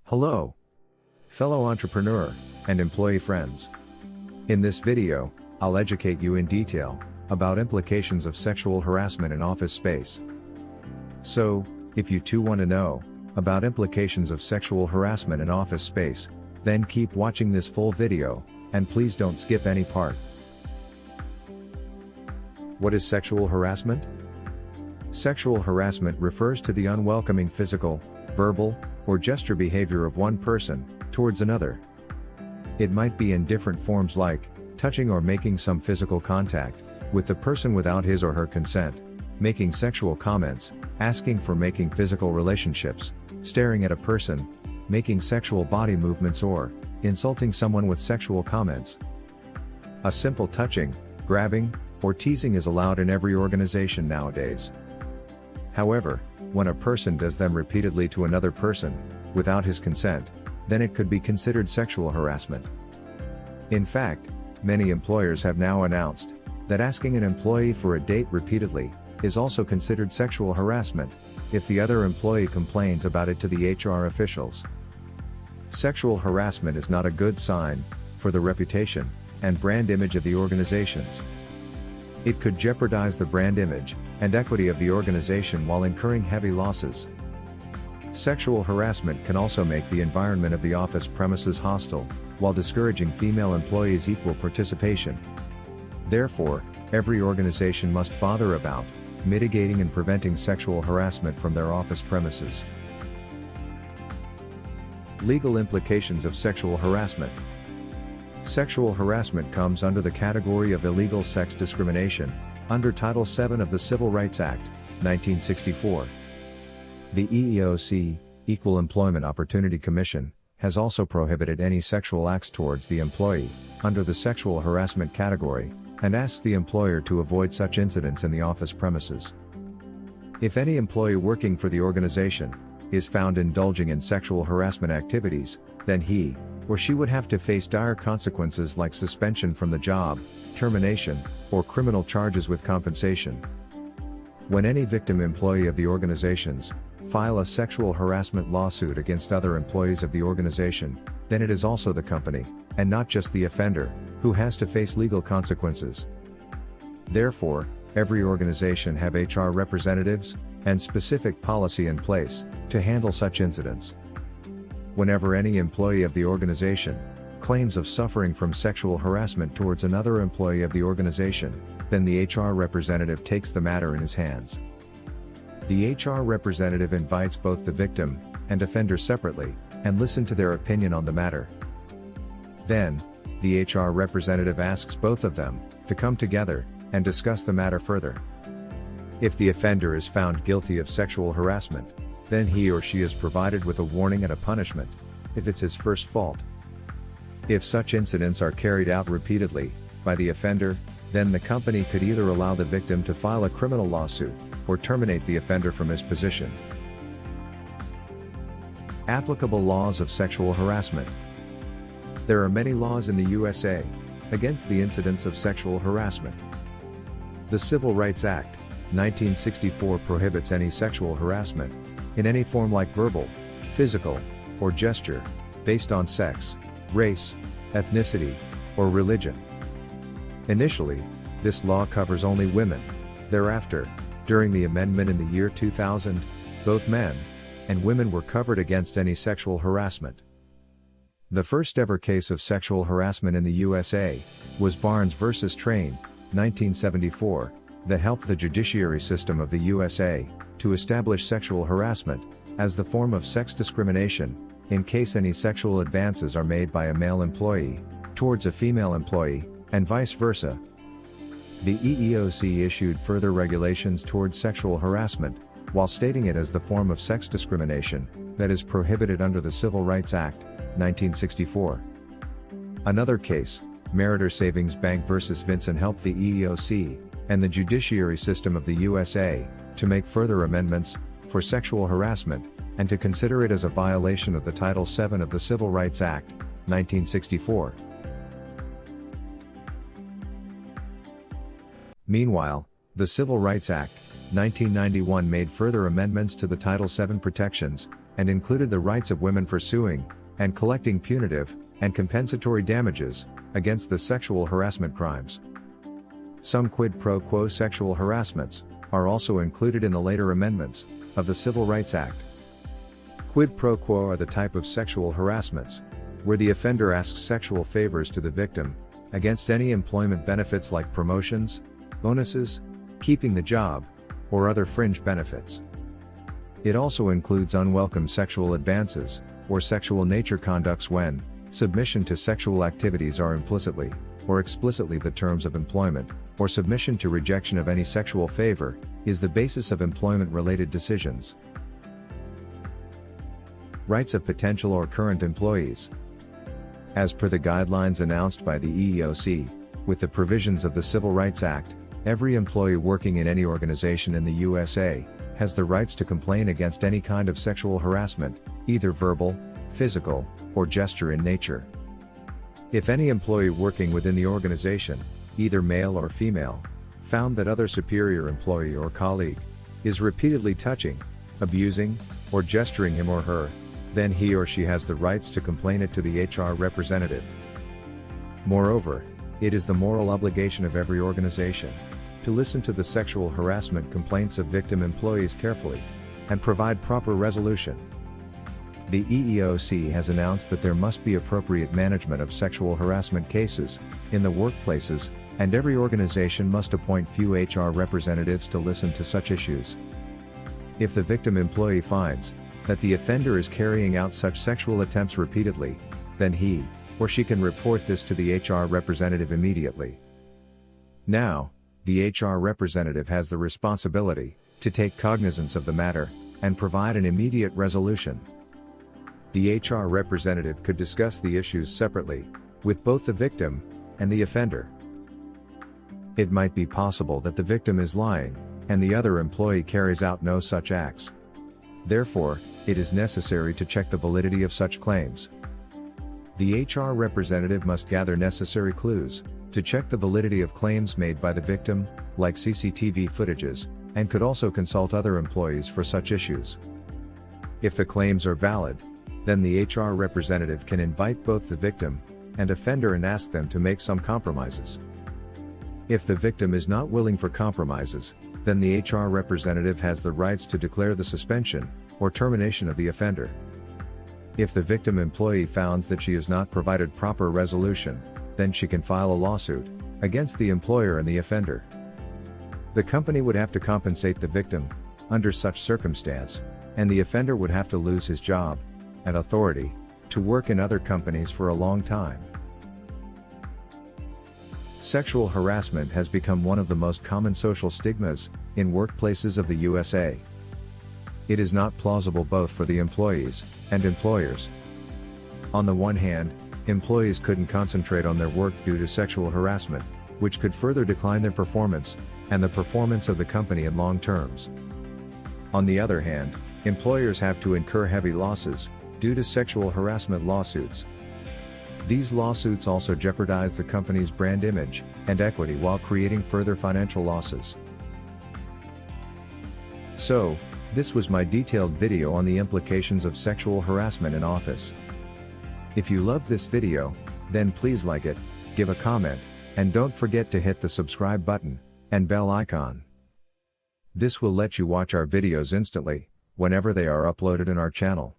Hello, fellow entrepreneur and employee friends. In this video, I'll educate you in detail about implications of sexual harassment in office space. So, if you too want to know about implications of sexual harassment in office space, then keep watching this full video, and please don't skip any part. What is sexual harassment? Sexual harassment refers to the unwelcoming physical, verbal, or gesture behavior of one person towards another. It might be in different forms like touching or making some physical contact with the person without his or her consent, making sexual comments, asking for making physical relationships, staring at a person, making sexual body movements, or insulting someone with sexual comments. A simple touching, grabbing, or teasing is allowed in every organization nowadays. However, when a person does them repeatedly to another person, without his consent, then it could be considered sexual harassment. In fact, many employers have now announced that asking an employee for a date repeatedly is also considered sexual harassment if the other employee complains about it to the HR officials. Sexual harassment is not a good sign for the reputation and brand image of the organizations. It could jeopardize the brand image and equity of the organization while incurring heavy losses. Sexual harassment can also make the environment of the office premises hostile, while discouraging female employees' equal participation. Therefore, every organization must bother about mitigating and preventing sexual harassment from their office premises. Legal implications of sexual harassment. Sexual harassment comes under the category of illegal sex discrimination, under Title VII of the Civil Rights Act, 1964. The EEOC, Equal Employment Opportunity Commission, has also prohibited any sexual acts towards the employee, under the sexual harassment category, and asks the employer to avoid such incidents in the office premises. If any employee working for the organization is found indulging in sexual harassment activities, then he or she would have to face dire consequences like suspension from the job, termination, or criminal charges with compensation. When any victim employee of the organizations file a sexual harassment lawsuit against other employees of the organization, then it is also the company, and not just the offender, who has to face legal consequences. Therefore, every organization have HR representatives and specific policy in place to handle such incidents. Whenever any employee of the organization claims of suffering from sexual harassment towards another employee of the organization, then the HR representative takes the matter in his hands. The HR representative invites both the victim and offender separately, and listen to their opinion on the matter. Then, the HR representative asks both of them to come together and discuss the matter further. If the offender is found guilty of sexual harassment, then he or she is provided with a warning and a punishment, if it's his first fault. If such incidents are carried out repeatedly by the offender, then the company could either allow the victim to file a criminal lawsuit, or terminate the offender from his position. Applicable laws of sexual harassment. There are many laws in the USA against the incidence of sexual harassment. The Civil Rights Act, 1964 prohibits any sexual harassment in any form like verbal, physical, or gesture, based on sex, race, ethnicity, or religion. Initially, this law covers only women. Thereafter, during the amendment in the year 2000, both men and women were covered against any sexual harassment. The first ever case of sexual harassment in the USA was Barnes versus Train, 1974, that helped the judiciary system of the USA to establish sexual harassment as the form of sex discrimination, in case any sexual advances are made by a male employee towards a female employee, and vice versa. The EEOC issued further regulations towards sexual harassment, while stating it as the form of sex discrimination that is prohibited under the Civil Rights Act, 1964. Another case, Meritor Savings Bank versus Vinson, helped the EEOC and the judiciary system of the USA to make further amendments for sexual harassment, and to consider it as a violation of the Title VII of the Civil Rights Act, 1964. Meanwhile, the Civil Rights Act, 1991 made further amendments to the Title VII protections and included the rights of women for suing and collecting punitive and compensatory damages against the sexual harassment crimes. Some quid pro quo sexual harassments are also included in the later amendments of the Civil Rights Act. Quid pro quo are the type of sexual harassments where the offender asks sexual favors to the victim against any employment benefits like promotions, bonuses, keeping the job, or other fringe benefits. It also includes unwelcome sexual advances or sexual nature conducts when submission to sexual activities are implicitly or explicitly the terms of employment, or submission to rejection of any sexual favor is the basis of employment-related decisions. Rights of potential or current employees. As per the guidelines announced by the EEOC, with the provisions of the Civil Rights Act, every employee working in any organization in the USA has the rights to complain against any kind of sexual harassment, either verbal, physical, or gesture in nature. If any employee working within the organization, either male or female, found that other superior employee or colleague is repeatedly touching, abusing, or gesturing him or her, then he or she has the rights to complain it to the HR representative. Moreover, it is the moral obligation of every organization to listen to the sexual harassment complaints of victim employees carefully and provide proper resolution. The EEOC has announced that there must be appropriate management of sexual harassment cases in the workplaces, and every organization must appoint few HR representatives to listen to such issues. If the victim employee finds that the offender is carrying out such sexual attempts repeatedly, then he or she can report this to the HR representative immediately. Now, the HR representative has the responsibility to take cognizance of the matter and provide an immediate resolution. The HR representative could discuss the issues separately with both the victim and the offender. It might be possible that the victim is lying and the other employee carries out no such acts. Therefore, it is necessary to check the validity of such claims. The HR representative must gather necessary clues to check the validity of claims made by the victim, like CCTV footages, and could also consult other employees for such issues. If the claims are valid, then the HR representative can invite both the victim and offender and ask them to make some compromises. If the victim is not willing for compromises, then the HR representative has the rights to declare the suspension or termination of the offender. If the victim employee finds that she has not provided proper resolution, then she can file a lawsuit against the employer and the offender. The company would have to compensate the victim under such circumstance, and the offender would have to lose his job and authority to work in other companies for a long time. Sexual harassment has become one of the most common social stigmas in workplaces of the USA. It is not plausible both for the employees and employers. On the one hand, employees couldn't concentrate on their work due to sexual harassment, which could further decline their performance and the performance of the company in long terms. On the other hand, employers have to incur heavy losses due to sexual harassment lawsuits. These lawsuits also jeopardize the company's brand image and equity while creating further financial losses. So, this was my detailed video on the implications of sexual harassment in office. If you loved this video, then please like it, give a comment, and don't forget to hit the subscribe button and bell icon. This will let you watch our videos instantly whenever they are uploaded in our channel.